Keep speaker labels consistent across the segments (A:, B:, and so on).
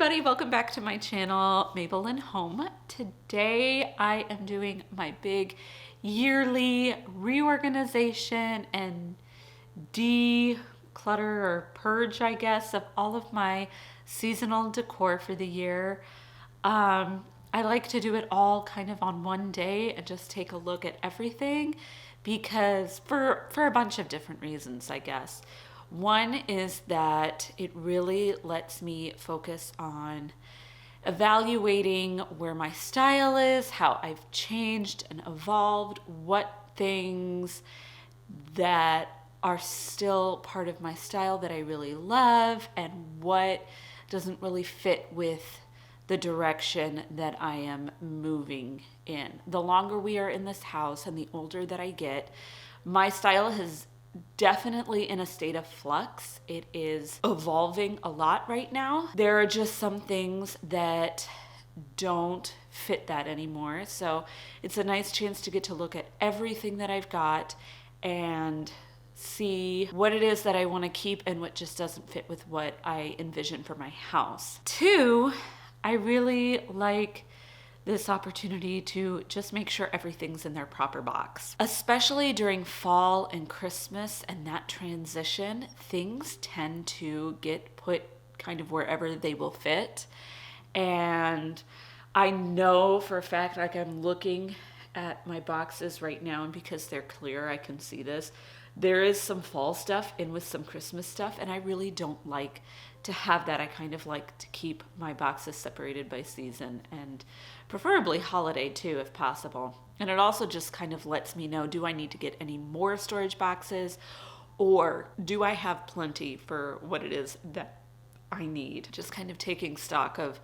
A: everybody, welcome back to my channel, Mabel and Home. Today I am doing my big yearly reorganization and declutter or purge, I guess, of all of my seasonal decor for the year. I like to do it all kind of on one day and just take a look at everything because for a bunch of different reasons, I guess. One is that it really lets me focus on evaluating where my style is, how I've changed and evolved, what things that are still part of my style that I really love, and what doesn't really fit with the direction that I am moving in. The longer we are in this house and the older that I get, my style has definitely in a state of flux. It is evolving a lot right now. There are just some things that don't fit that anymore. So it's a nice chance to get to look at everything that I've got and see what it is that I want to keep and what just doesn't fit with what I envision for my house. Two, I really like this opportunity to just make sure everything's in their proper box. Especially during fall and Christmas and that transition, things tend to get put kind of wherever they will fit. And I know for a fact, like I'm looking at my boxes right now, and because they're clear, I can see this. There is some fall stuff in with some Christmas stuff, and I really don't like to have that. I kind of like to keep my boxes separated by season and preferably holiday too, if possible. And it also just kind of lets me know, do I need to get any more storage boxes, or do I have plenty for what it is that I need? Just kind of taking stock of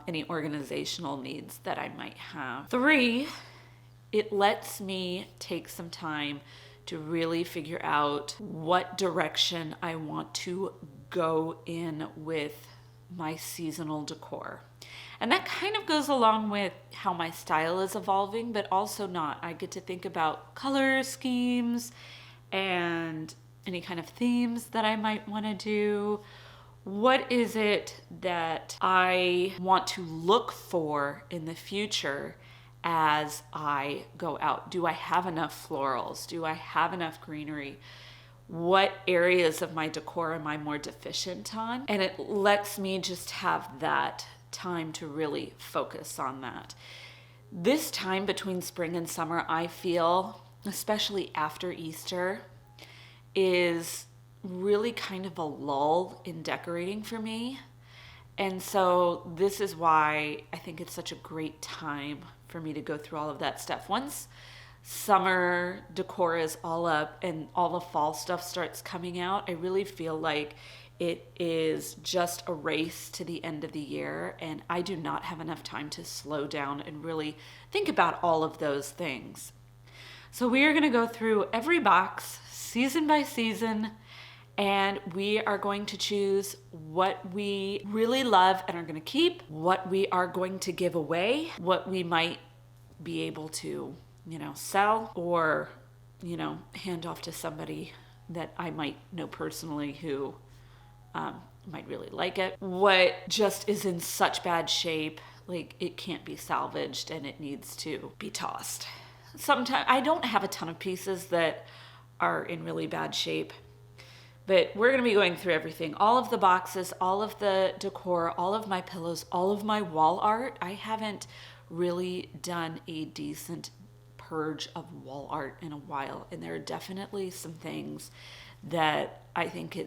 A: any organizational needs that I might have. Three, it lets me take some time to really figure out what direction I want to go in with my seasonal decor. And that kind of goes along with how my style is evolving, but also not. I get to think about color schemes and any kind of themes that I might want to do. What is it that I want to look for in the future as I go out? Do I have enough florals? Do I have enough greenery? What areas of my decor am I more deficient on? And it lets me just have that time to really focus on that. This time between spring and summer, I feel, especially after Easter, is really kind of a lull in decorating for me. And so this is why I think it's such a great time for me to go through all of that stuff. Once summer decor is all up and all the fall stuff starts coming out, I really feel like it is just a race to the end of the year, and I do not have enough time to slow down and really think about all of those things. So we are going to go through every box season by season, and we are going to choose what we really love and are going to keep, what we are going to give away, what we might be able to, sell or, hand off to somebody that I might know personally who might really like it. What just is in such bad shape, like it can't be salvaged and it needs to be tossed. Sometimes I don't have a ton of pieces that are in really bad shape, but we're going to be going through everything. All of the boxes, all of the decor, all of my pillows, all of my wall art. I haven't really done a decent purge of wall art in a while, and there are definitely some things that I think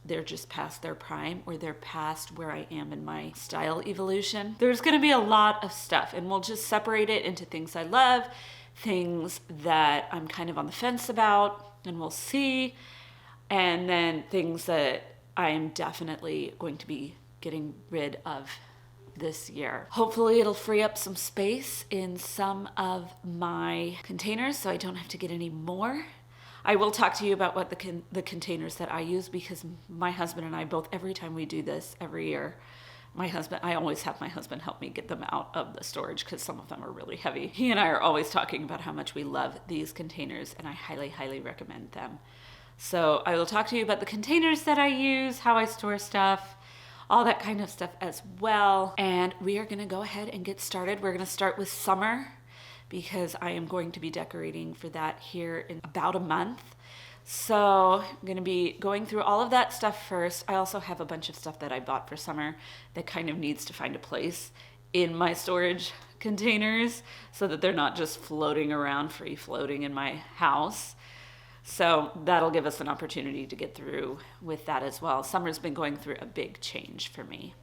A: they're just past their prime, or they're past where I am in my style evolution. There's going to be a lot of stuff, and we'll just separate it into things I love, things that I'm kind of on the fence about, and we'll see, and then things that I am definitely going to be getting rid of this year. Hopefully it'll free up some space in some of my containers so I don't have to get any more. I will talk to you about what the containers that I use, because my husband and I both, every time we do this every year, I always have my husband help me get them out of the storage because some of them are really heavy. He and I are always talking about how much we love these containers, and I highly, highly recommend them. So I will talk to you about the containers that I use, how I store stuff, all that kind of stuff as well. And we are gonna go ahead and get started. We're gonna start with summer because I am going to be decorating for that here in about a month. So I'm gonna be going through all of that stuff first. I also have a bunch of stuff that I bought for summer that kind of needs to find a place in my storage containers so that they're not just floating around, free floating in my house. So that'll give us an opportunity to get through with that as well. Summer's been going through a big change for me.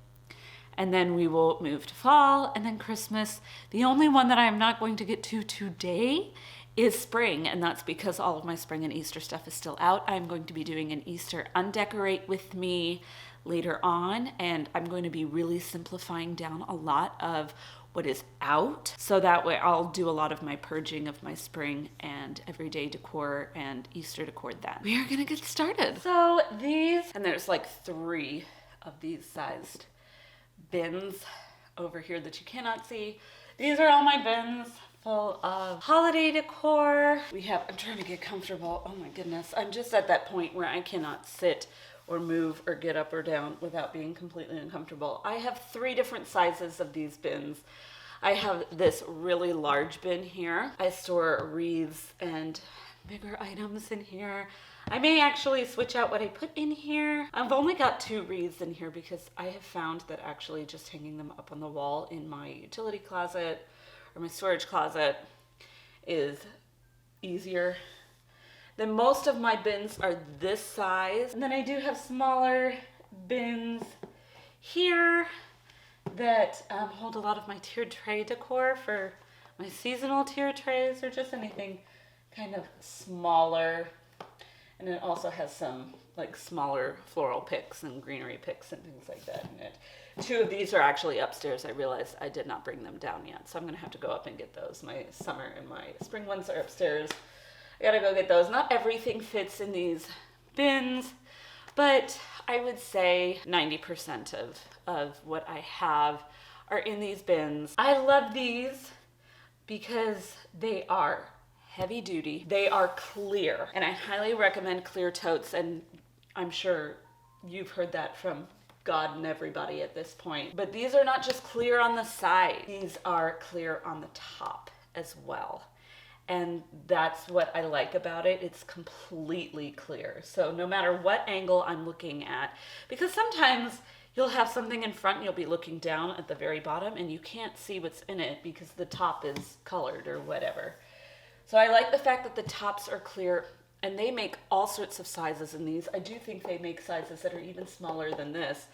A: And then we will move to fall and then Christmas. The only one that I'm not going to get to today is spring, and that's because all of my spring and Easter stuff is still out. I'm going to be doing an Easter undecorate with me later on, and I'm going to be really simplifying down a lot of what is out, so that way I'll do a lot of my purging of my spring and everyday decor and Easter decor then. We are gonna get started. So these, and there's like 3 of these sized bins over here that you cannot see. These are all my bins full of holiday decor. I'm trying to get comfortable. Oh my goodness. I'm just at that point where I cannot sit or move or get up or down without being completely uncomfortable. I have 3 different sizes of these bins. I have this really large bin here. I store wreaths and bigger items in here. I may actually switch out what I put in here. I've only got 2 wreaths in here because I have found that actually just hanging them up on the wall in my utility closet or my storage closet is easier. Then most of my bins are this size. And then I do have smaller bins here that hold a lot of my tiered tray decor for my seasonal tiered trays or just anything kind of smaller. And it also has some like smaller floral picks and greenery picks and things like that in it. 2 of these are actually upstairs. I realized I did not bring them down yet, so I'm gonna have to go up and get those. My summer and my spring ones are upstairs. I gotta go get those. Not everything fits in these bins, but I would say 90% of what I have are in these bins. I love these because they are heavy duty. They are clear, and I highly recommend clear totes, and I'm sure you've heard that from God and everybody at this point. But these are not just clear on the side. These are clear on the top as well. And that's what I like about it. It's completely clear. So no matter what angle I'm looking at, because sometimes you'll have something in front and you'll be looking down at the very bottom and you can't see what's in it because the top is colored or whatever. So I like the fact that the tops are clear, and they make all sorts of sizes in these. I do think they make sizes that are even smaller than this.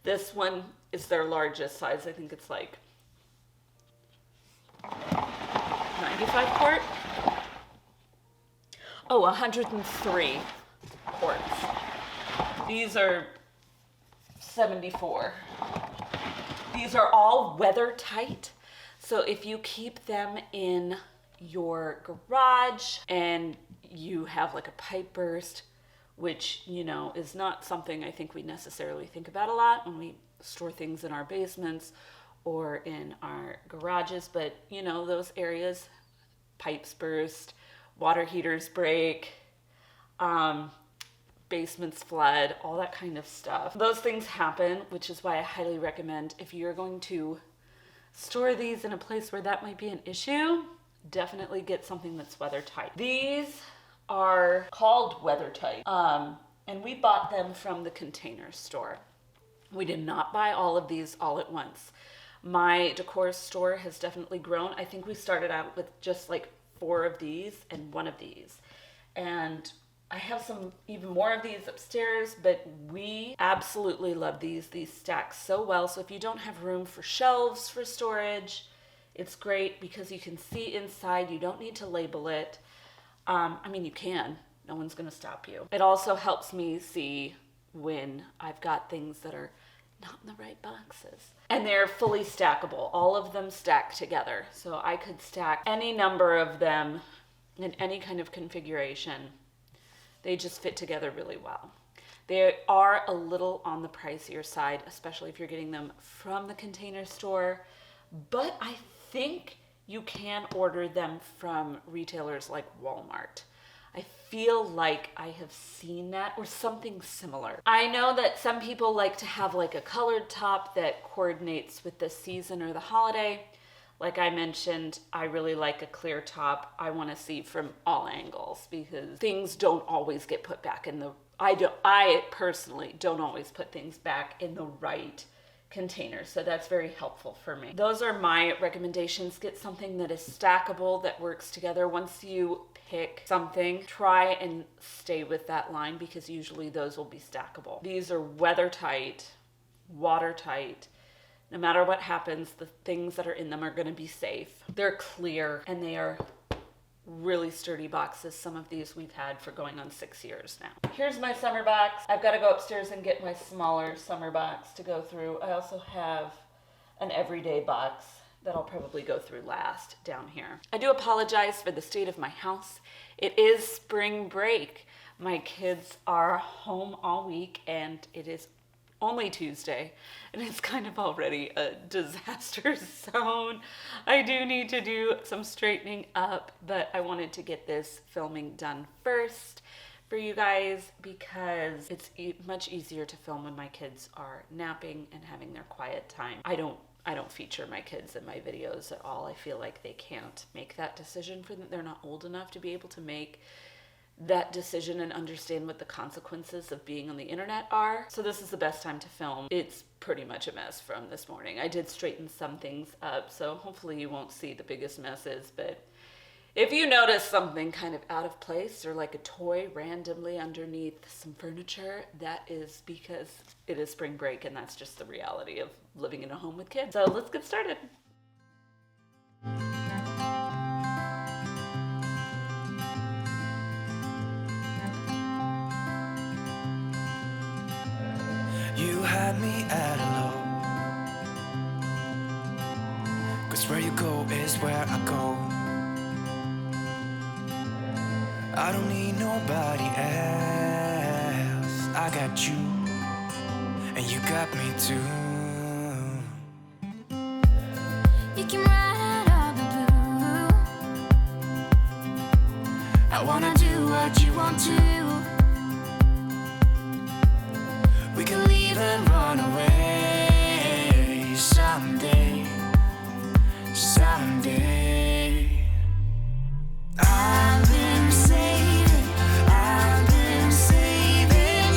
A: This one is their largest size. I think it's like 95 quart. Oh, 103 quarts. These are 74. These are all weather tight. So if you keep them in your garage and you have like a pipe burst, which, you know, is not something I think we necessarily think about a lot when we store things in our basements or in our garages, but you know, those areas, pipes burst, water heaters break, basements flood, all that kind of stuff. Those things happen, which is why I highly recommend, if you're going to store these in a place where that might be an issue, definitely get something that's weather tight. These are called weather tight, and we bought them from the Container Store. We did not buy all of these all at once. My decor store has definitely grown. I think we started out with just like 4 of these and 1 of these. And I have some even more of these upstairs, but we absolutely love these. These stack so well. So if you don't have room for shelves for storage, it's great because you can see inside. You don't need to label it. I mean, you can. No one's going to stop you. It also helps me see when I've got things that are not in the right boxes. And they're fully stackable. All of them stack together. So I could stack any number of them in any kind of configuration. They just fit together really well. They are a little on the pricier side, especially if you're getting them from the Container Store. But I think you can order them from retailers like Walmart. I feel like I have seen that or something similar. I know that some people like to have like a colored top that coordinates with the season or the holiday. Like I mentioned, I really like a clear top. I want to see from all angles because things don't always get put back in the, I personally don't always put things back in the right container. So that's very helpful for me. Those are my recommendations. Get something that is stackable, that works together. Once you pick something, try and stay with that line because usually those will be stackable. These are weather tight, watertight. No matter what happens, the things that are in them are going to be safe. They're clear and they are really sturdy boxes. Some of these we've had for going on 6 years now. Here's my summer box. I've got to go upstairs and get my smaller summer box to go through. I also have an everyday box that I'll probably go through last down here. I do apologize for the state of my house. It is spring break. My kids are home all week and it is only Tuesday and it's kind of already a disaster zone. I do need to do some straightening up, but I wanted to get this filming done first for you guys because it's much easier to film when my kids are napping and having their quiet time. I don't feature my kids in my videos at all. I feel like they can't make that decision for them. They're not old enough to be able to make that decision and understand what the consequences of being on the internet are. So this is the best time to film. It's pretty much a mess from this morning. I did straighten some things up, so hopefully you won't see the biggest messes, but if you notice something kind of out of place or like a toy randomly underneath some furniture, that is because it is spring break and that's just the reality of living in a home with kids. So let's get started.
B: You had me at hello, 'cause where you go is where I go. I don't need nobody else. I got you, and you got me too. You can ride all the blue. I wanna do what you want to. We can leave and run away someday, someday. I've been saving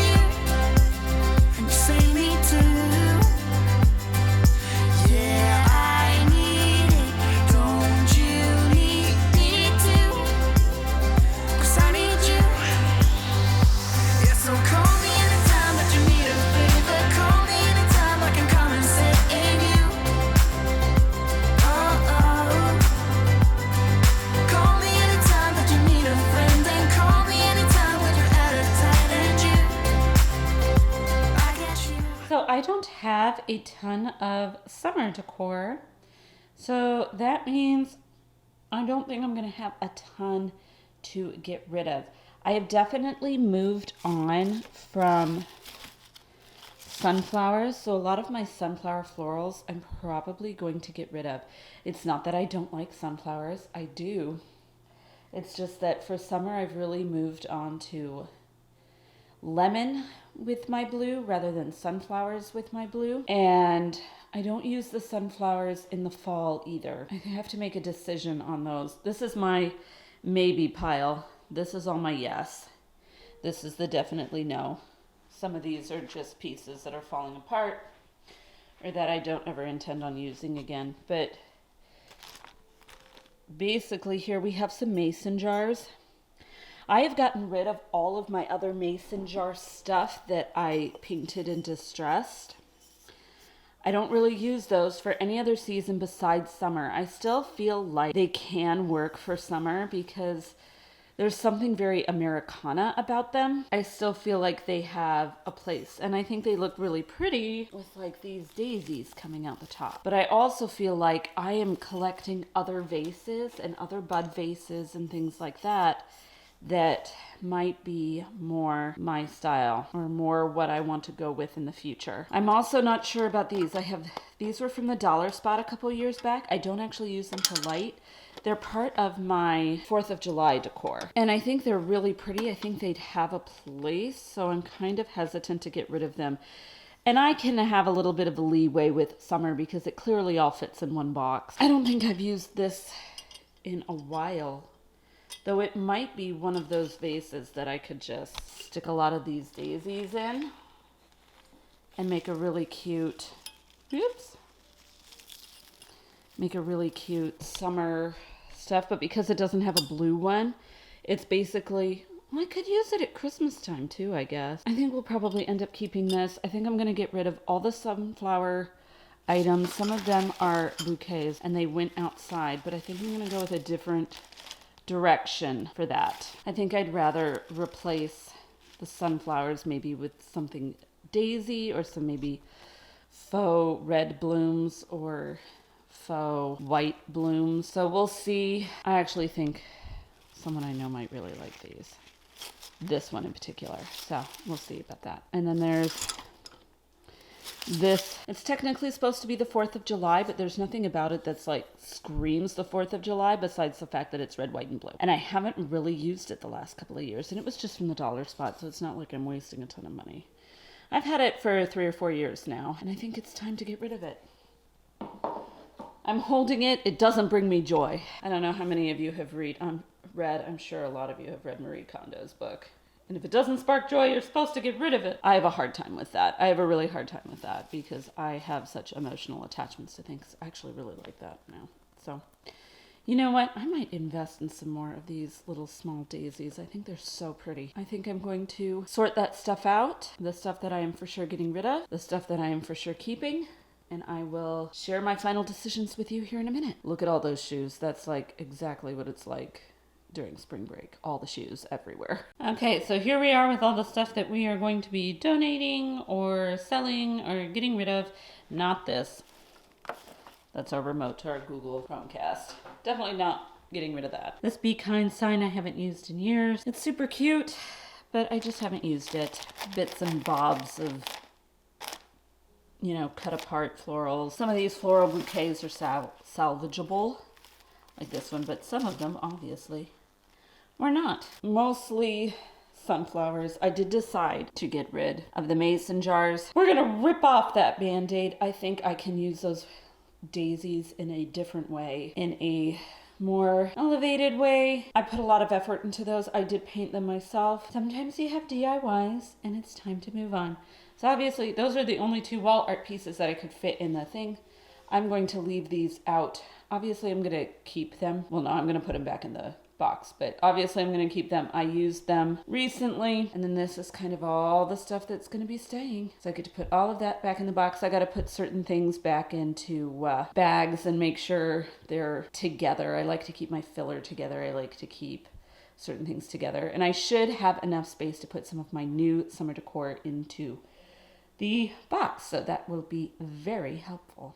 B: you, and you save me too. Yeah, I need it, don't you need me too? 'Cause I need you. Yeah, so call me anytime that you need a favor. Call me anytime I can come and save you. Oh, oh. Call me anytime that you need a friend. And call me anytime when you're at a tight end. I get you.
A: So I don't have a ton of summer decor. So that means I don't think I'm going to have a ton to get rid of. I have definitely moved on from sunflowers. So a lot of my sunflower florals I'm probably going to get rid of. It's not that I don't like sunflowers. I do. It's just that for summer I've really moved on to lemon with my blue rather than sunflowers with my blue. And I don't use the sunflowers in the fall either. I have to make a decision on those. This is my maybe pile. This is all my yes. This is the definitely no. Some of these are just pieces that are falling apart or that I don't ever intend on using again. But basically here we have some mason jars. I have gotten rid of all of my other mason jar stuff that I painted and distressed. I don't really use those for any other season besides summer. I still feel like they can work for summer because there's something very Americana about them. I still feel like they have a place, and I think they look really pretty with like these daisies coming out the top. But I also feel like I am collecting other vases and other bud vases and things like that that might be more my style or more what I want to go with in the future. I'm also not sure about these. These were from the Dollar Spot a couple years back. I don't actually use them to light. They're part of my 4th of July decor. And I think they're really pretty. I think they'd have a place, so I'm kind of hesitant to get rid of them. And I can have a little bit of a leeway with summer because it clearly all fits in one box. I don't think I've used this in a while, though it might be one of those vases that I could just stick a lot of these daisies in and make a really cute, make a really cute summer stuff. But because it doesn't have a blue one, it's basically, well, I could use it at Christmas time too, I guess. I think we'll probably end up keeping this. I think I'm going to get rid of all the sunflower items. Some of them are bouquets and they went outside, but I think I'm going to go with a different direction for that. I think I'd rather replace the sunflowers maybe with something daisy or some maybe faux red blooms or faux white blooms. So we'll see. I actually think someone I know might really like these. This one in particular. So we'll see about that. And then there's this. It's technically supposed to be the 4th of July, but there's nothing about it that's like screams the 4th of July besides the fact that it's red, white, and blue. And I haven't really used it the last couple of years, and it was just from the Dollar Spot, so it's not like I'm wasting a ton of money. I've had it for 3 or 4 years now, and I think it's time to get rid of it. I'm holding it. It doesn't bring me joy. I don't know how many of you have read. I'm sure a lot of you have read Marie Kondo's book. And if it doesn't spark joy, you're supposed to get rid of it. I have a hard time with that. I have a really hard time with that because I have such emotional attachments to things. I actually really like that now. So, you know what? I might invest in some more of these little small daisies. I think they're so pretty. I think I'm going to sort that stuff out. The stuff that I am for sure getting rid of. The stuff that I am for sure keeping. And I will share my final decisions with you here in a minute. Look at all those shoes. That's like exactly what it's like during spring break. All the shoes everywhere. Okay, so here we are with all the stuff that we are going to be donating or selling or getting rid of. Not this. That's our remote to our Google Chromecast. Definitely not getting rid of that. This Be Kind sign I haven't used in years. It's super cute, but I just haven't used it. Bits and bobs of, you know, cut apart florals. Some of these floral bouquets are salvageable, like this one, but some of them obviously are not. Mostly sunflowers. I did decide to get rid of the mason jars. We're gonna rip off that Band-Aid. I think I can use those daisies in a different way, in a more elevated way. I put a lot of effort into those. I did paint them myself. Sometimes you have DIYs and it's time to move on. So obviously those are the only 2 wall art pieces that I could fit in the thing. I'm going to leave these out. Obviously I'm going to keep them. Well, no, I'm going to put them back in the box, but obviously I'm going to keep them. I used them recently, and then this is kind of all the stuff that's going to be staying. So I get to put all of that back in the box. I got to put certain things back into bags and make sure they're together. I like to keep my filler together. I like to keep certain things together, and I should have enough space to put some of my new summer decor into the box, so that will be very helpful.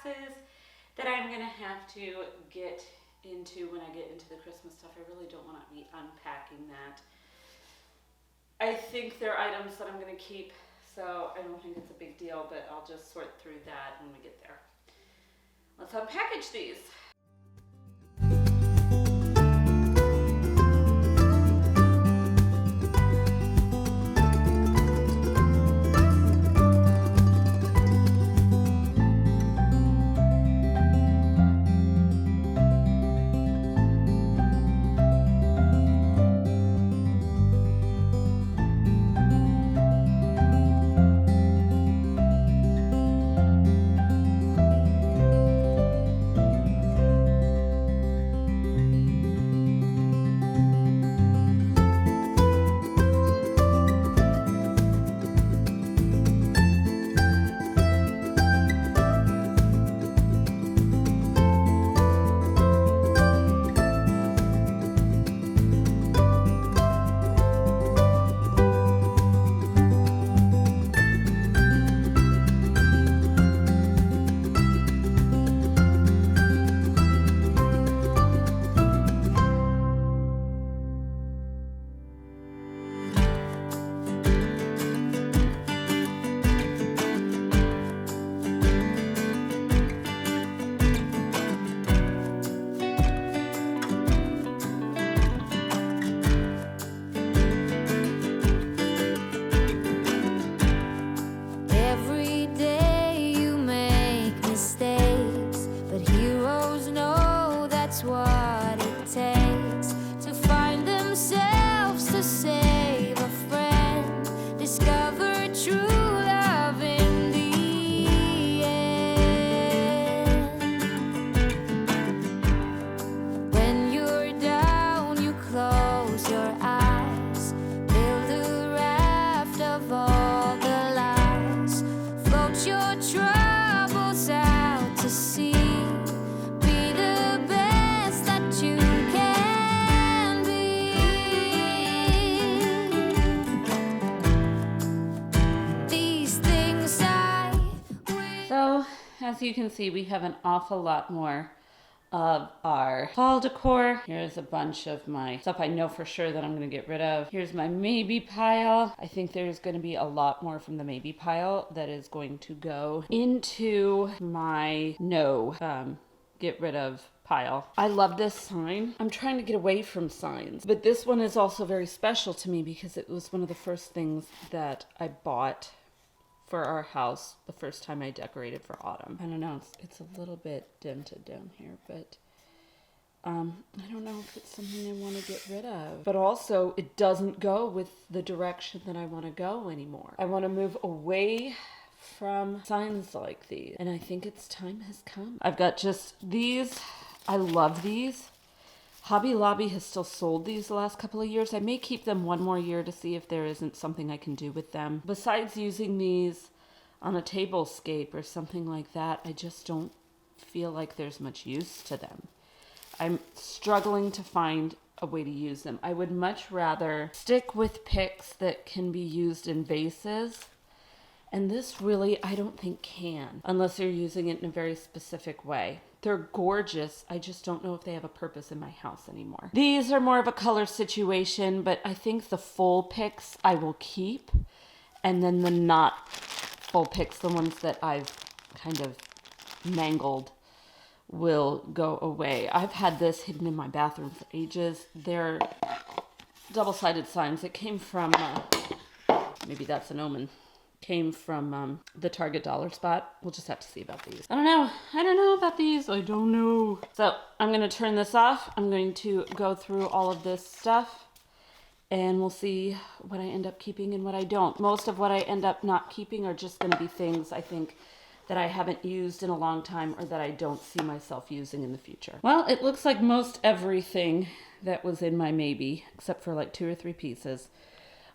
A: boxes that I'm gonna have to get into when I get into the Christmas stuff. I really don't want to be unpacking that. I think they're items that I'm gonna keep, so I don't think it's a big deal, but I'll just sort through that when we get there. Let's unpackage these.
B: Every day you make mistakes, but heroes know that's what it takes to find themselves, to save a friend, discover true love in the end. When you're down, you close your eyes, build a raft of all the lies, float your troubles out to sea, be the best that you can be. These things I wish.
A: So, as you can see, we have an awful lot more of our fall decor. Here's a bunch of my stuff I know for sure that I'm going to get rid of. Here's my maybe pile. I think there's going to be a lot more from the maybe pile that is going to go into my get rid of pile. I love this sign. I'm trying to get away from signs, but this one is also very special to me because it was one of the first things that I bought for our house the first time I decorated for autumn. I don't know, it's a little bit dented down here, but I don't know if it's something I want to get rid of. But also, it doesn't go with the direction that I want to go anymore. I want to move away from signs like these, and I think its time has come. I've got just these. I love these. Hobby Lobby has still sold these the last couple of years. I may keep them one more year to see if there isn't something I can do with them. Besides using these on a tablescape or something like that, I just don't feel like there's much use to them. I'm struggling to find a way to use them. I would much rather stick with picks that can be used in vases. And this really, I don't think can, unless you're using it in a very specific way. They're gorgeous. I just don't know if they have a purpose in my house anymore. These are more of a color situation, but I think the full picks I will keep. And then the not full picks, the ones that I've kind of mangled, will go away. I've had this hidden in my bathroom for ages. They're double-sided signs. It came from, maybe that's an omen. Came from the Target dollar spot. We'll just have to see about these. I don't know about these. I don't know. So I'm going to turn this off. I'm going to go through all of this stuff and we'll see what I end up keeping and what I don't. Most of what I end up not keeping are just going to be things I think that I haven't used in a long time or that I don't see myself using in the future. Well, it looks like most everything that was in my maybe, except for like 2 or 3 pieces,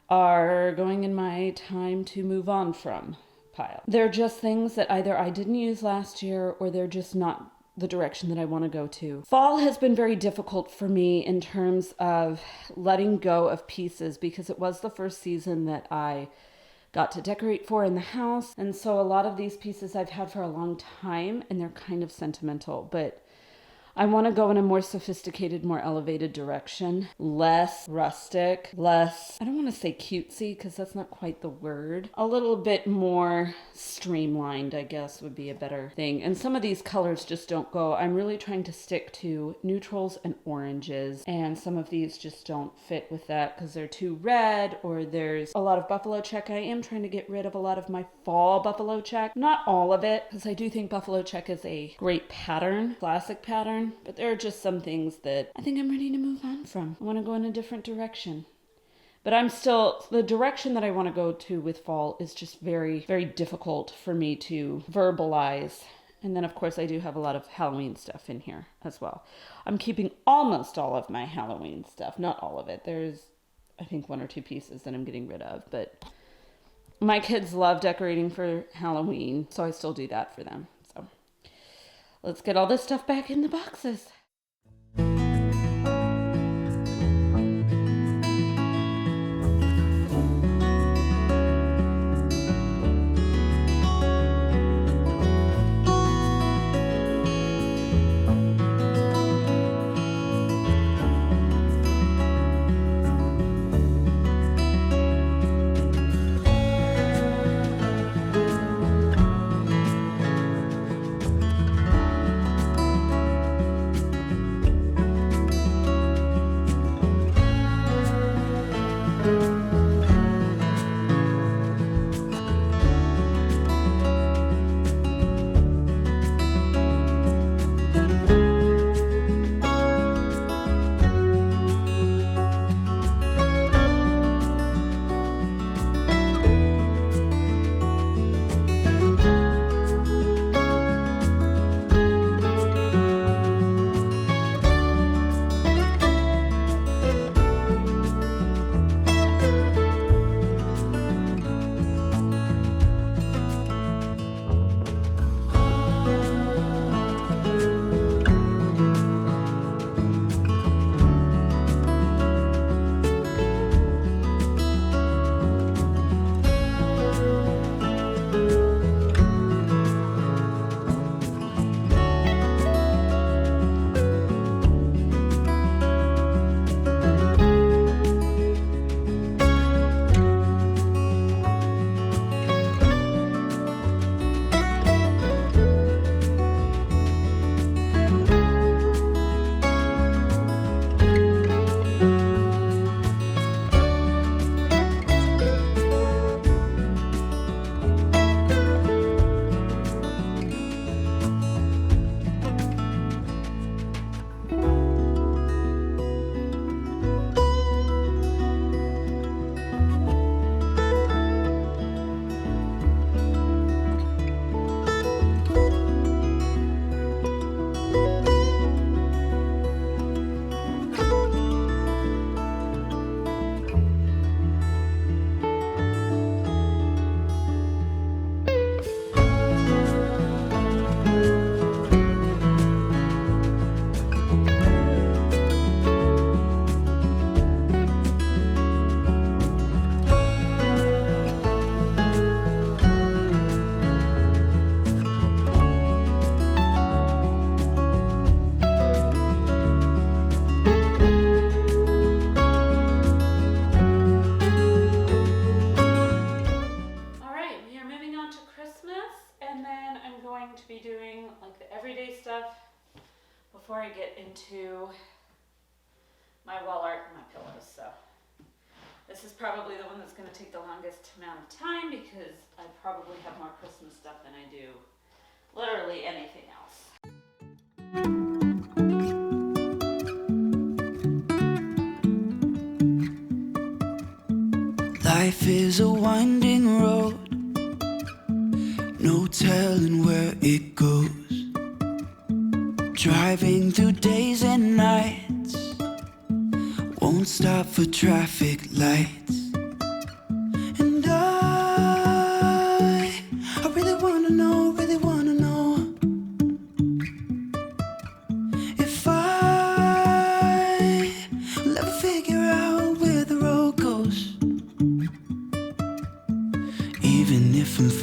A: are going in my time to move on from pile. They're just things that either I didn't use last year or they're just not the direction that I want to go to. Fall has been very difficult for me in terms of letting go of pieces because it was the first season that I
C: got to decorate for in the house. And so a lot of these pieces I've had for a long time and they're kind of sentimental, but I want to go in a more sophisticated, more elevated direction. Less rustic, less, I don't want to say cutesy because that's not quite the word. A little bit more streamlined, I guess, would be a better thing. And some of these colors just don't go. I'm really trying to stick to neutrals and oranges. And some of these just don't fit with that because they're too red or there's a lot of buffalo check. I am trying to get rid of a lot of my fall buffalo check. Not all of it, because I do think buffalo check is a great pattern, classic pattern. But there are just some things that I think I'm ready to move on from. I want to go in a different direction. But I'm still, the direction that I want to go to with fall is just very, very difficult for me to verbalize. And then, of course, I do have a lot of Halloween stuff in here as well. I'm keeping almost all of my Halloween stuff. Not all of it. There's, I think, 1 or 2 pieces that I'm getting rid of. But my kids love decorating for Halloween, so I still do that for them. Let's get all this stuff back in the boxes. before I get into my wall art and my pillows. So this is probably the one that's going to take the longest amount of time because I probably have more Christmas stuff than I do literally anything else.
B: Life is a winding road, no telling where it goes. Driving through days and nights, won't stop for traffic lights. And I really wanna know if I'll ever figure out where the road goes.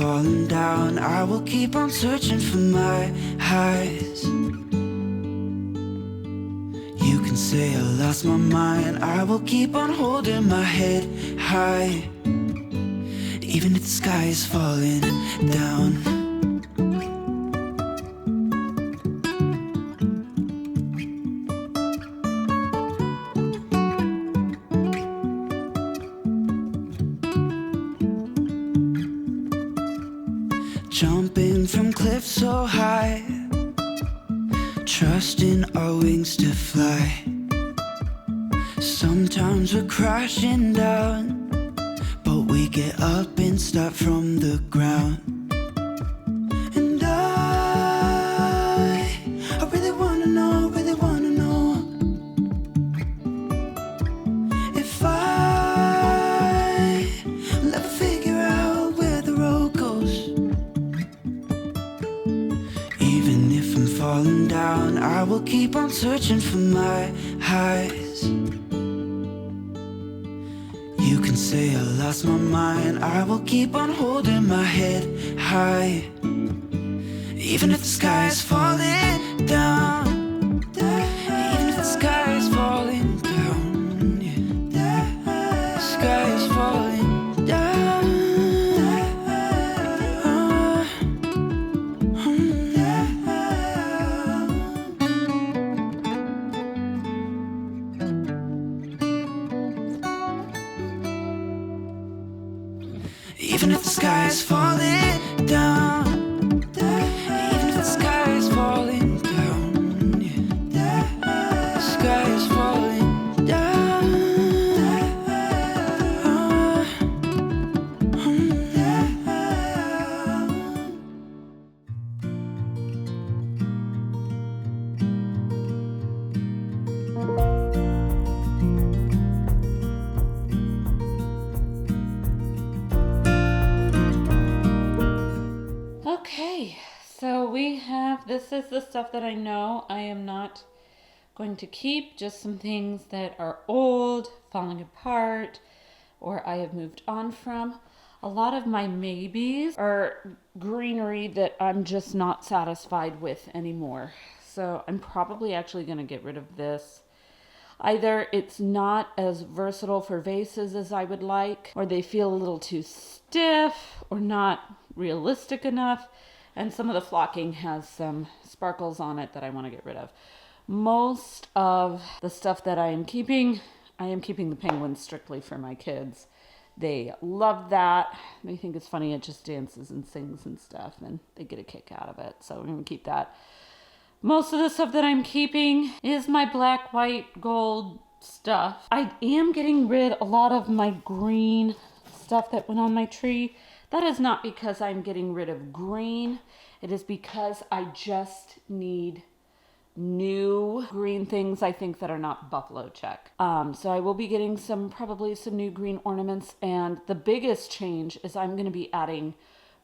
B: falling down, I will keep on searching for my highs. You can say I lost my mind, I will keep on holding my head high, even if the sky is falling down. Jumping from cliffs so high, trusting our wings to fly. Sometimes we're crashing down, but we get up and start from the ground. And I really wanna know, if I'll ever figure out where the road goes. Even if I'm falling down, I will keep on searching for my highs. You can say I lost my mind, I will keep on holding my head high, even if the sky is falling down. Even if the sky is falling down, yeah. The sky is falling down. Even if the sky is falling down, even if the sky is falling down, yeah. The sky is falling down.
C: Okay, so this is the stuff that I know I am not going to keep, just some things that are old, falling apart, or I have moved on from. A lot of my maybes are greenery that I'm just not satisfied with anymore. So I'm probably actually going to get rid of this. Either it's not as versatile for vases as I would like, or they feel a little too stiff, or not realistic enough, and some of the flocking has some sparkles on it that I want to get rid of. Most of the stuff that I am keeping the penguins strictly for my kids. They love that. They think it's funny. It just dances and sings and stuff, and they get a kick out of it. So I'm going to keep that. Most of the stuff that I'm keeping is my black, white, gold stuff. I am getting rid a lot of my green stuff that went on my tree. That is not because I'm getting rid of green. It is because I just need new green things, I think, that are not buffalo check. So I will be getting probably some new green ornaments. And the biggest change is I'm going to be adding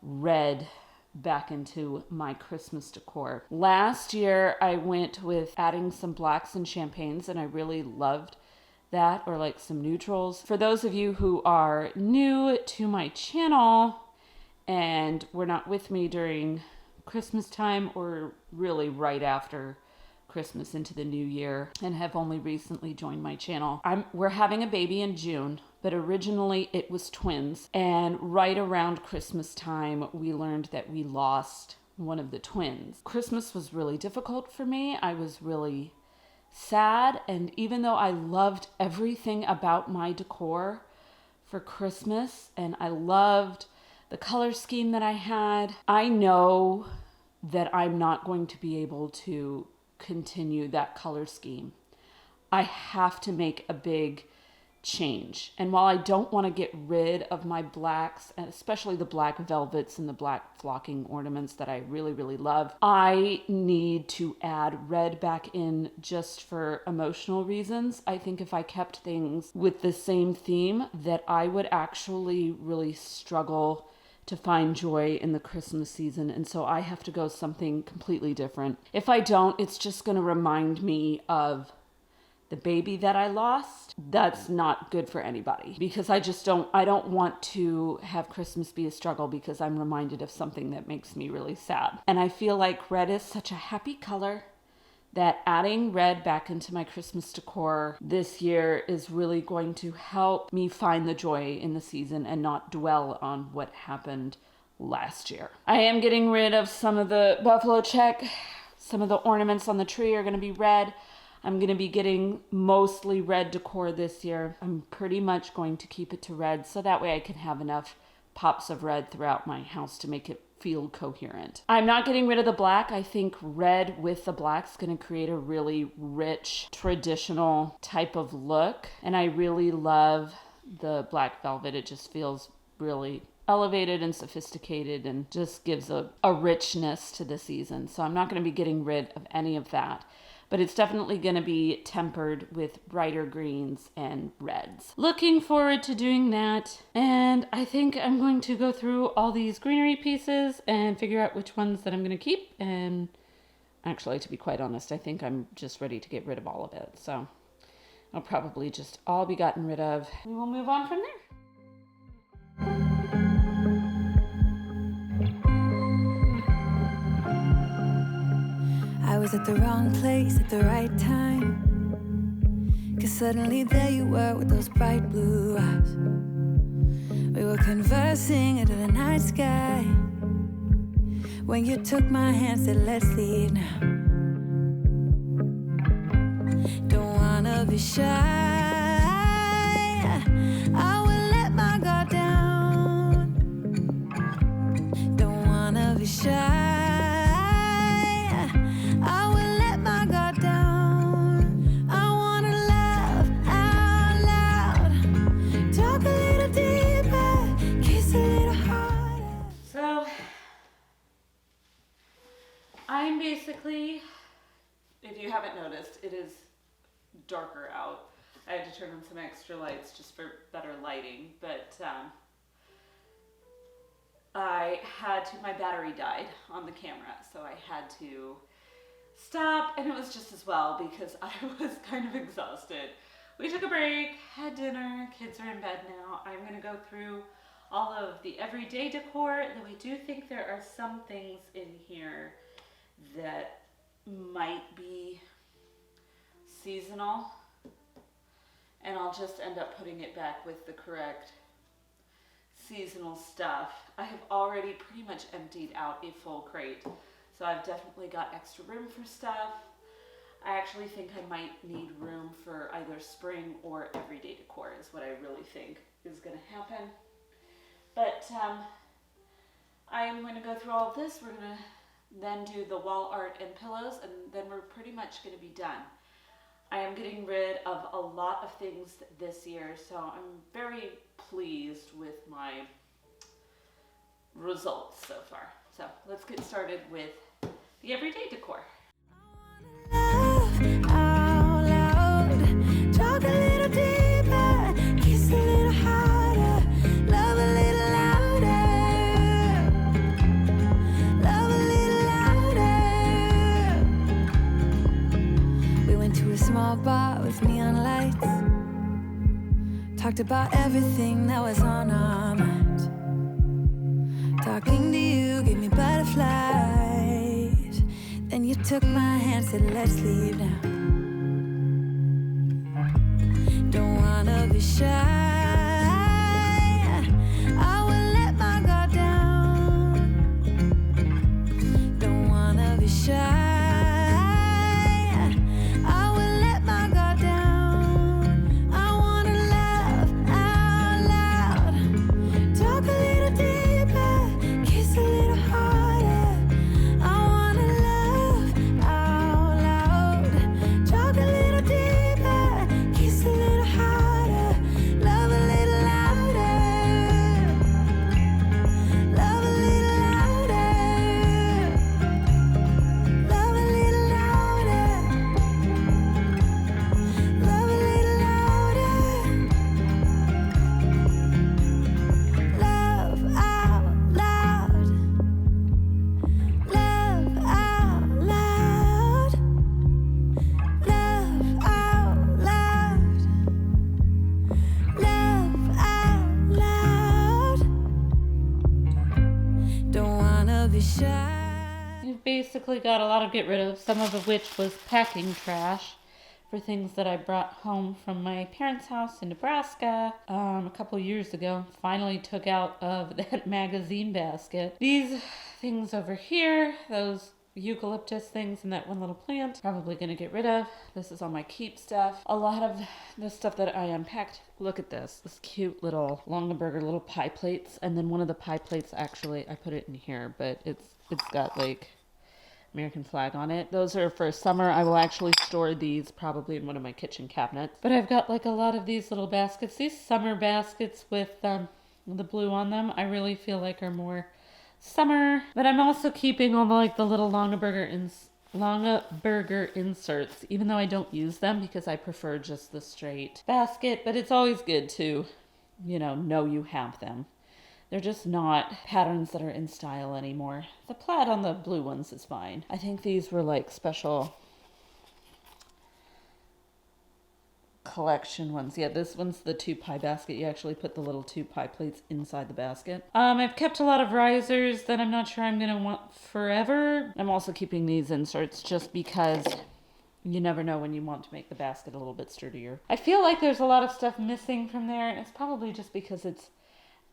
C: red back into my Christmas decor. Last year I went with adding some blacks and champagnes, and I really loved that, or like some neutrals. For those of you who are new to my channel and were not with me during Christmas time, or really right after Christmas into the new year, and have only recently joined my channel, we're having a baby in June, but originally it was twins. And right around Christmas time, we learned that we lost one of the twins. Christmas was really difficult for me. I was really sad. And even though I loved everything about my decor for Christmas, and I loved the color scheme that I had, I know that I'm not going to be able to continue that color scheme. I have to make a big change. And while I don't want to get rid of my blacks, and especially the black velvets and the black flocking ornaments that I really, really love, I need to add red back in just for emotional reasons. I think if I kept things with the same theme, that I would actually really struggle to find joy in the Christmas season. And so I have to go something completely different. If I don't, it's just going to remind me of the baby that I lost. past, that's not good for anybody, because I don't want to have Christmas be a struggle because I'm reminded of something that makes me really sad. And I feel like red is such a happy color that adding red back into my Christmas decor this year is really going to help me find the joy in the season and not dwell on what happened last year. I am getting rid of some of the buffalo check. Some of the ornaments on the tree are going to be red. I'm going to be getting mostly red decor this year. I'm pretty much going to keep it to red so that way I can have enough pops of red throughout my house to make it feel coherent. I'm not getting rid of the black. I think red with the black is going to create a really rich, traditional type of look. And I really love the black velvet. It just feels really elevated and sophisticated and just gives a richness to the season. So I'm not going to be getting rid of any of that. But it's definitely going to be tempered with brighter greens and reds. Looking forward to doing that. And I think I'm going to go through all these greenery pieces and figure out which ones that I'm going to keep. And actually, to be quite honest, I think I'm just ready to get rid of all of it. So I'll probably just all be gotten rid of. We will move on from there.
B: I was at the wrong place at the right time, 'cause suddenly there you were with those bright blue eyes. We were conversing under the night sky when you took my hand, said let's leave now. Don't wanna be shy, I will let my guard down. Don't wanna be shy,
A: basically, if you haven't noticed, it is darker out. I had to turn on some extra lights just for better lighting, but my battery died on the camera, so I had to stop, and it was just as well because I was kind of exhausted. We took a break, had dinner, kids are in bed now. I'm gonna go through all of the everyday decor, though I do think there are some things in here that might be seasonal, and I'll just end up putting it back with the correct seasonal stuff. I have already pretty much emptied out a full crate, so I've definitely got extra room for stuff. I actually think I might need room for either spring or everyday decor is what I really think is going to happen. But I'm going to go through all of this. We're going to then do the wall art and pillows, and then we're pretty much going to be done. I am getting rid of a lot of things this year, so I'm very pleased with my results so far. So let's get started with the everyday decor.
B: Love out loud, talk a little deeper, kiss a little harder, love a little louder, love a little louder. We went to a small bar with neon lights, talked about everything that was on our mind. Talking to you gave me butterflies. Then you took my hand, said let's leave now. Don't wanna be shy, I will let my guard down. Don't wanna be shy, I will let my guard down. I wanna love out loud, talk a little deeper, kiss a little harder. I wanna love out loud, talk a little deeper, kiss a little harder, love shy.
A: I've basically got a lot of get rid of, some of which was packing trash for things that I brought home from my parents' house in Nebraska a couple years ago. Finally took out of that magazine basket. These things over here, those eucalyptus things and that one little plant, probably gonna get rid of. This is all my keep stuff. A lot of the stuff that I unpacked. Look at this cute little Longaberger little pie plates, and then one of the pie plates, actually I put it in here, but it's got like American flag on it. Those are for summer. I will actually store these probably in one of my kitchen cabinets. But I've got like a lot of these little baskets, these summer baskets with the blue on them. I really feel like are more summer. But I'm also keeping all the little Longaberger inserts, even though I don't use them because I prefer just the straight basket. But it's always good to, know you have them. They're just not patterns that are in style anymore. The plaid on the blue ones is fine. I think these were like special collection ones. Yeah, this one's the 2 pie basket. You actually put the little 2 pie plates inside the basket. I've kept a lot of risers that I'm not sure I'm going to want forever. I'm also keeping these inserts just because you never know when you want to make the basket a little bit sturdier. I feel like there's a lot of stuff missing from there. It's probably just because it's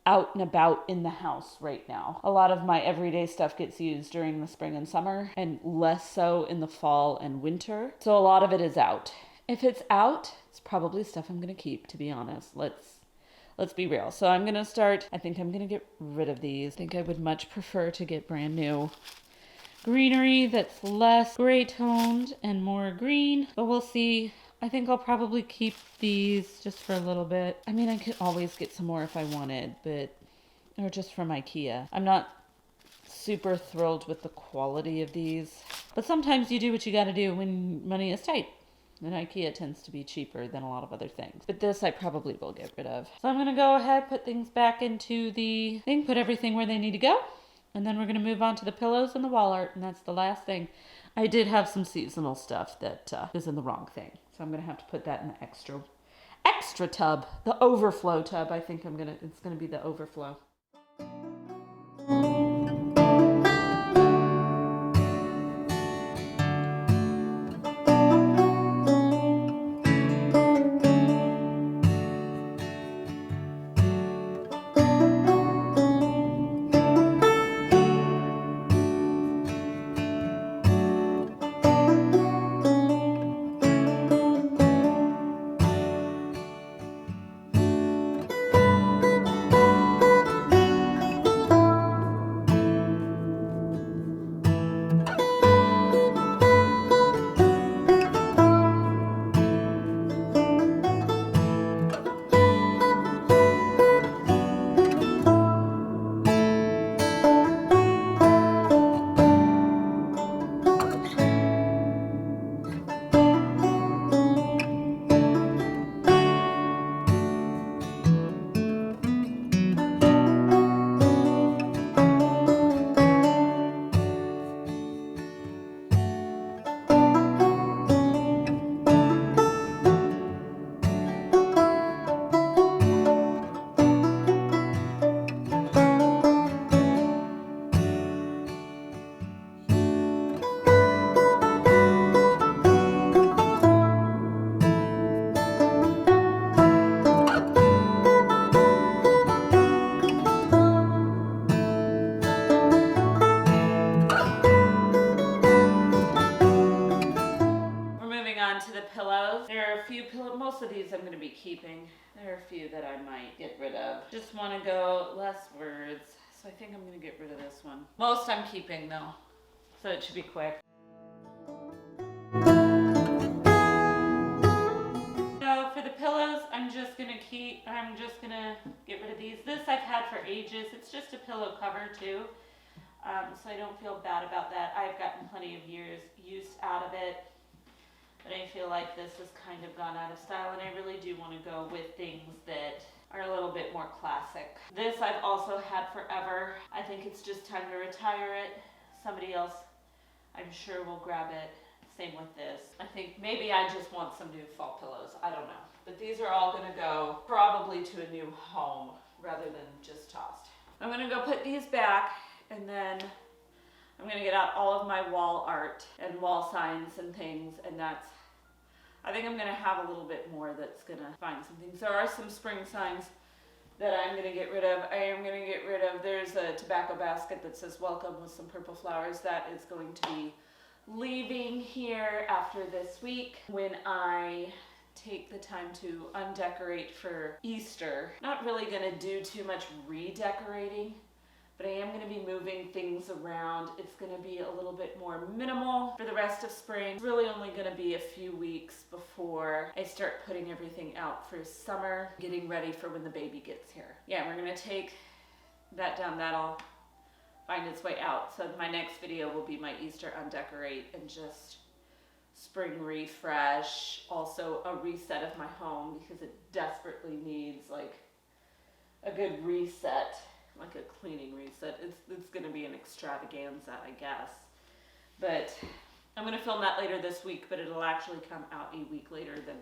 A: out and about in the house right now. A lot of my everyday stuff gets used during the spring and summer, and less so in the fall and winter. So a lot of it is out. If it's out, it's probably stuff I'm gonna keep, to be honest. Let's be real. So I'm gonna start, I think I'm gonna get rid of these. I think I would much prefer to get brand new greenery that's less gray toned and more green, but we'll see. I think I'll probably keep these just for a little bit. I mean, I could always get some more if I wanted, or just from IKEA. I'm not super thrilled with the quality of these, but sometimes you do what you gotta do when money is tight. And IKEA tends to be cheaper than a lot of other things. But this I probably will get rid of. So I'm gonna go ahead, put things back into the thing, put everything where they need to go. And then we're gonna move on to the pillows and the wall art, and that's the last thing. I did have some seasonal stuff that is in the wrong thing. So I'm going to have to put that in the extra tub, the overflow tub. I think it's going to be the overflow. Most of these I'm going to be keeping. There are a few that I might get rid of. Just want to go less words. So I think I'm going to get rid of this one. Most I'm keeping though. So it should be quick. So for the pillows, I'm just going to get rid of these. This I've had for ages. It's just a pillow cover too. So I don't feel bad about that. I've gotten plenty of years use out of it. But I feel like this has kind of gone out of style, and I really do want to go with things that are a little bit more classic. This I've also had forever. I think it's just time to retire it. Somebody else, I'm sure, will grab it. Same with this. I think maybe I just want some new fall pillows. I don't know. But these are all going to go probably to a new home rather than just tossed. I'm going to go put these back, and then I'm gonna get out all of my wall art and wall signs and things, and I think I'm gonna have a little bit more that's gonna find some things. There are some spring signs that I'm gonna get rid of. There's a tobacco basket that says welcome with some purple flowers. That is going to be leaving here after this week when I take the time to undecorate for Easter. Not really gonna do too much redecorating, but I am gonna be moving things around. It's gonna be a little bit more minimal for the rest of spring. It's really only gonna be a few weeks before I start putting everything out for summer, getting ready for when the baby gets here. Yeah, we're gonna take that down. That'll find its way out. So my next video will be my Easter undecorate and just spring refresh. Also a reset of my home because it desperately needs like a good reset, like a cleaning reset. It's gonna be an extravaganza, I guess. But I'm gonna film that later this week, but it'll actually come out a week later than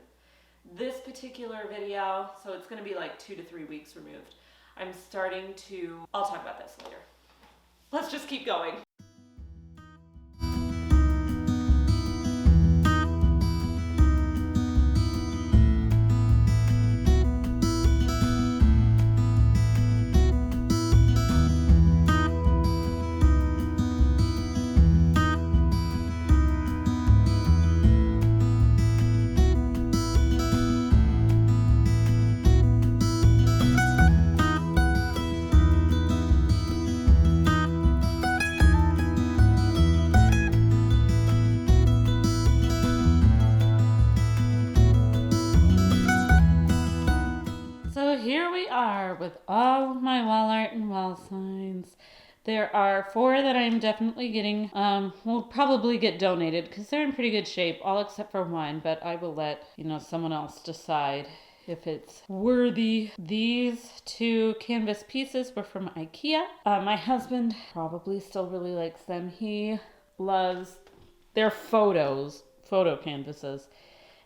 A: this particular video. So it's gonna be like 2 to 3 weeks removed. I'll talk about this later. Let's just keep going. Here we are with all of my wall art and wall signs. There are 4 that I'm definitely getting, will probably get donated because they're in pretty good shape, all except for 1, but I will let, someone else decide if it's worthy. These 2 canvas pieces were from IKEA. My husband probably still really likes them. He loves their photo canvases.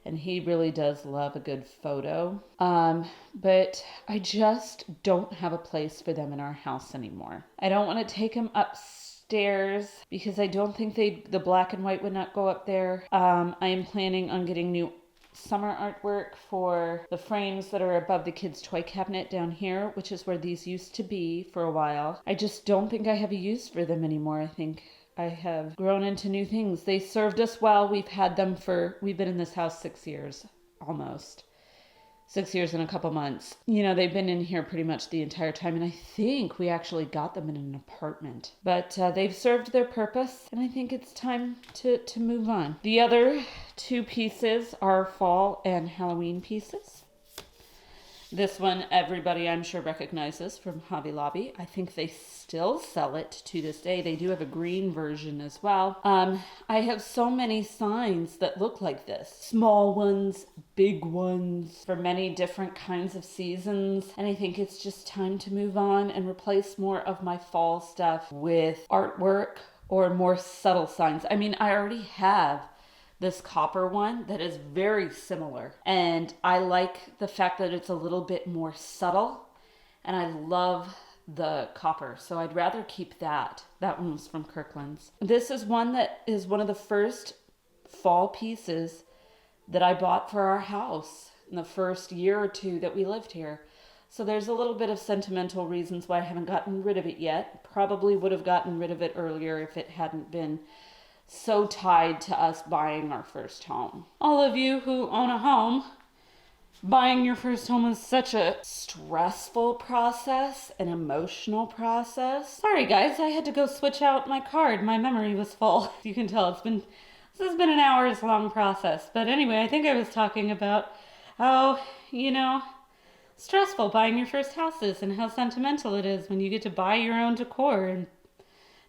A: And he really does love a good photo. But I just don't have a place for them in our house anymore. I don't want to take them upstairs because I don't think the black and white would not go up there. I am planning on getting new summer artwork for the frames that are above the kids' toy cabinet down here, which is where these used to be for a while. I just don't think I have a use for them anymore. I think I have grown into new things. They served us well. We've been in this house 6 years, almost. 6 years and a couple months. They've been in here pretty much the entire time, and I think we actually got them in an apartment. But they've served their purpose, and I think it's time to move on. The other 2 pieces are fall and Halloween pieces. This one, everybody I'm sure recognizes from Hobby Lobby. I think they still sell it to this day. They do have a green version as well. I have so many signs that look like this. Small ones, big ones, for many different kinds of seasons. And I think it's just time to move on and replace more of my fall stuff with artwork or more subtle signs. I mean, I already have this copper one that is very similar. And I like the fact that it's a little bit more subtle. And I love the copper, so I'd rather keep that. That one was from Kirkland's. This is one that is one of the first fall pieces that I bought for our house in the first year or 2 that we lived here. So there's a little bit of sentimental reasons why I haven't gotten rid of it yet. Probably would have gotten rid of it earlier if it hadn't been so tied to us buying our first home. All of you who own a home, buying your first home is such a stressful process, an emotional process. Sorry guys, I had to go switch out my card. My memory was full. You can tell this has been an hours long process. But anyway, I think I was talking about how, stressful buying your first house is and how sentimental it is when you get to buy your own decor and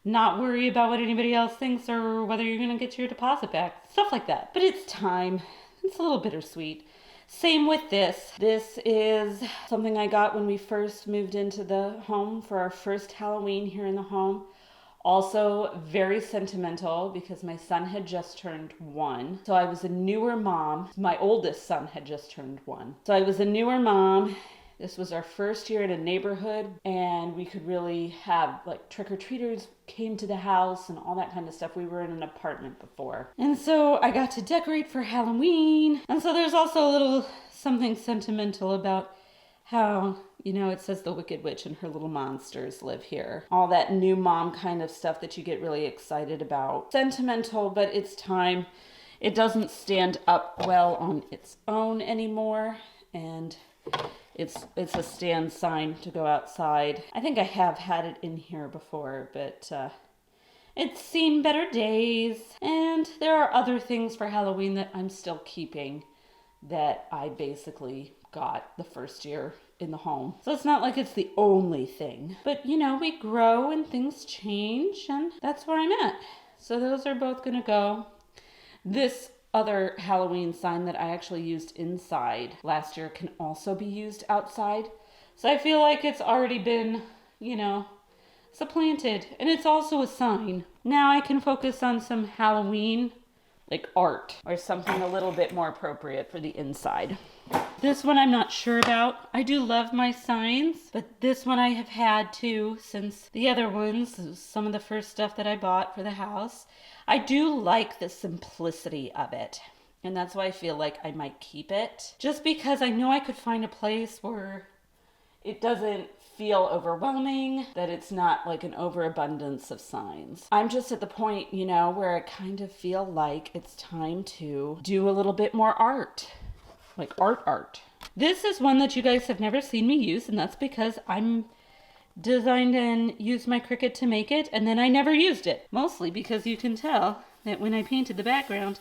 A: not worry about what anybody else thinks or whether you're going to get your deposit back. Stuff like that. But it's time. It's a little bittersweet. Same with this. This is something I got when we first moved into the home for our first Halloween here in the home. Also very sentimental because my son had just turned 1. So I was a newer mom. My oldest son had just turned 1. So I was a newer mom.
C: This was our first year in a neighborhood, and we could really have like trick-or-treaters came to the house and all that kind of stuff. We were in an apartment before. And so I got to decorate for Halloween. And so there's also a little something sentimental about how, you know, it says the Wicked Witch and her little monsters live here. All that new mom kind of stuff that you get really excited about. Sentimental, but it's time. It doesn't stand up well on its own anymore, and it's a stand sign to go outside. I think I have had it in here before, but it's seen better days. And there are other things for Halloween that I'm still keeping that I basically got the first year in the home. So it's not like it's the only thing. But, you know, we grow and things change, and that's where I'm at. So those are both going to go. This other Halloween sign that I actually used inside last year can also be used outside. So I feel like it's already been, you know, supplanted. And it's also a sign. Now I can focus on some Halloween, like art, or something a little bit more appropriate for the inside. This one I'm not sure about. I do love my signs, but this one I have had too since the other ones, some of the first stuff that I bought for the house. I do like the simplicity of it, and that's why I feel like I might keep it. Just because I know I could find a place where it doesn't feel overwhelming, that it's not like an overabundance of signs. I'm just at the point, you know, where I kind of feel like it's time to do a little bit more art. Like art. This is one that you guys have never seen me use, and that's because I'm designed and used my Cricut to make it, and then I never used it. Mostly because you can tell that when I painted the background,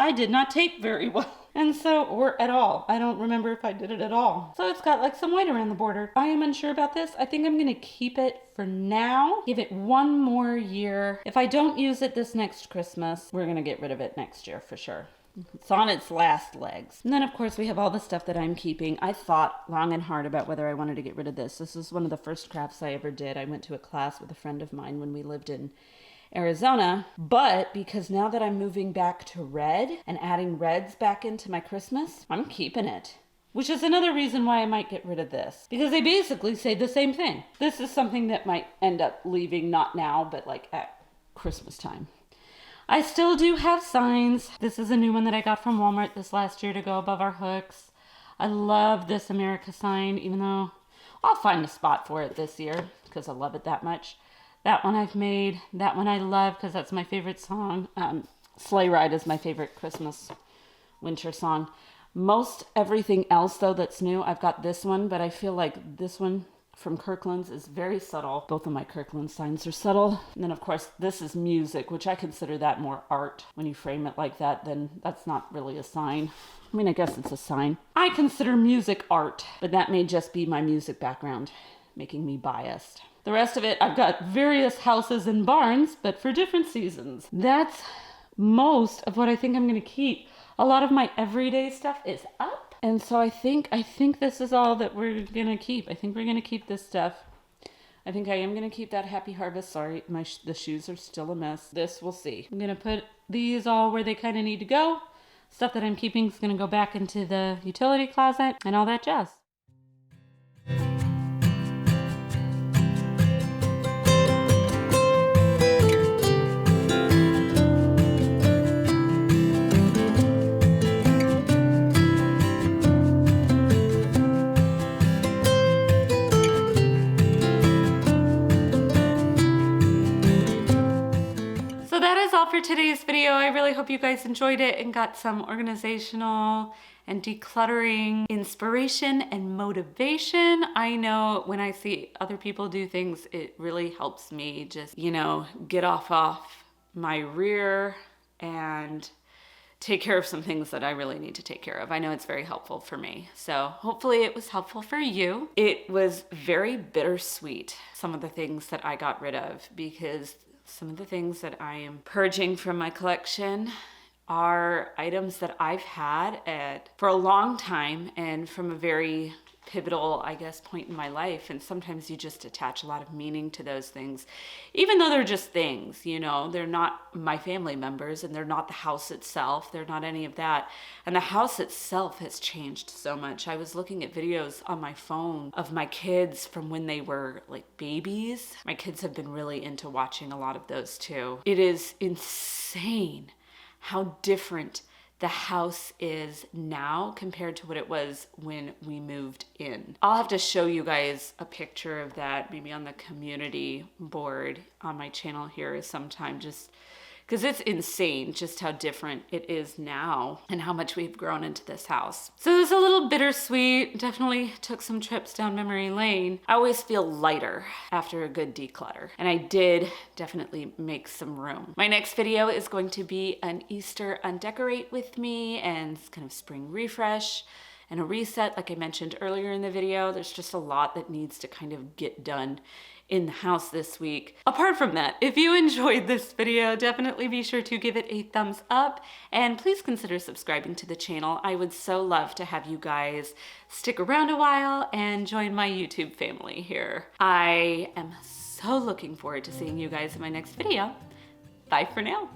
C: I did not tape very well. And so, or at all. I don't remember if I did it at all. So it's got like some white around the border. I am unsure about this. I think I'm going to keep it for now. Give it one more year. If I don't use it this next Christmas, we're going to get rid of it next year for sure. It's on its last legs. And then, of course, we have all the stuff that I'm keeping. I thought long and hard about whether I wanted to get rid of this. This is one of the first crafts I ever did. I went to a class with a friend of mine when we lived in Arizona. But because now that I'm moving back to red and adding reds back into my Christmas, I'm keeping it. Which is another reason why I might get rid of this. Because they basically say the same thing. This is something that might end up leaving, not now, but like at Christmas time. I still do have signs. This is a new one that I got from Walmart this last year to go above our hooks. I love this America sign, even though I'll find a spot for it this year because I love it that much. That one I've made. That one I love because that's my favorite song. Sleigh Ride is my favorite Christmas winter song. Most everything else, though, that's new, I've got this one, but I feel like this one from Kirkland's is very subtle. Both of my Kirkland signs are subtle. And then, of course, this is music, which I consider that more art. When you frame it like that, then that's not really a sign. I mean, I guess it's a sign. I consider music art, but that may just be my music background, making me biased. The rest of it, I've got various houses and barns, but for different seasons. That's most of what I think I'm going to keep. A lot of my everyday stuff is up. And so I think this is all that we're going to keep. I think we're going to keep this stuff. I think I am going to keep that Happy Harvest. Sorry, the shoes are still a mess. This, we'll see. I'm going to put these all where they kind of need to go. Stuff that I'm keeping is going to go back into the utility closet and all that jazz. For today's video, I really hope you guys enjoyed it and got some organizational and decluttering inspiration and motivation. I know when I see other people do things, it really helps me just, you know, get off my rear and take care of some things that I really need to take care of. I know it's very helpful for me. So hopefully it was helpful for you. It was very bittersweet, some of the things that I got rid of, because some of the things that I am purging from my collection are items that I've had for a long time and from a very
A: pivotal, I guess, point in my life. And sometimes you just attach a lot of meaning to those things, even though they're just things, you know, they're not my family members and they're not the house itself. They're not any of that. And the house itself has changed so much. I was looking at videos on my phone of my kids from when they were like babies. My kids have been really into watching a lot of those too. It is insane how different the house is now compared to what it was when we moved in. I'll have to show you guys a picture of that maybe on the community board on my channel here sometime, just because it's insane just how different it is now and how much we've grown into this house. So it was a little bittersweet. Definitely took some trips down memory lane. I always feel lighter after a good declutter, and I did definitely make some room. My next video is going to be an Easter undecorate with me and kind of spring refresh and a reset. Like I mentioned earlier in the video, there's just a lot that needs to kind of get done in the house this week. Apart from that, if you enjoyed this video, definitely be sure to give it a thumbs up and please consider subscribing to the channel. I would so love to have you guys stick around a while and join my YouTube family here. I am so looking forward to seeing you guys in my next video. Bye for now.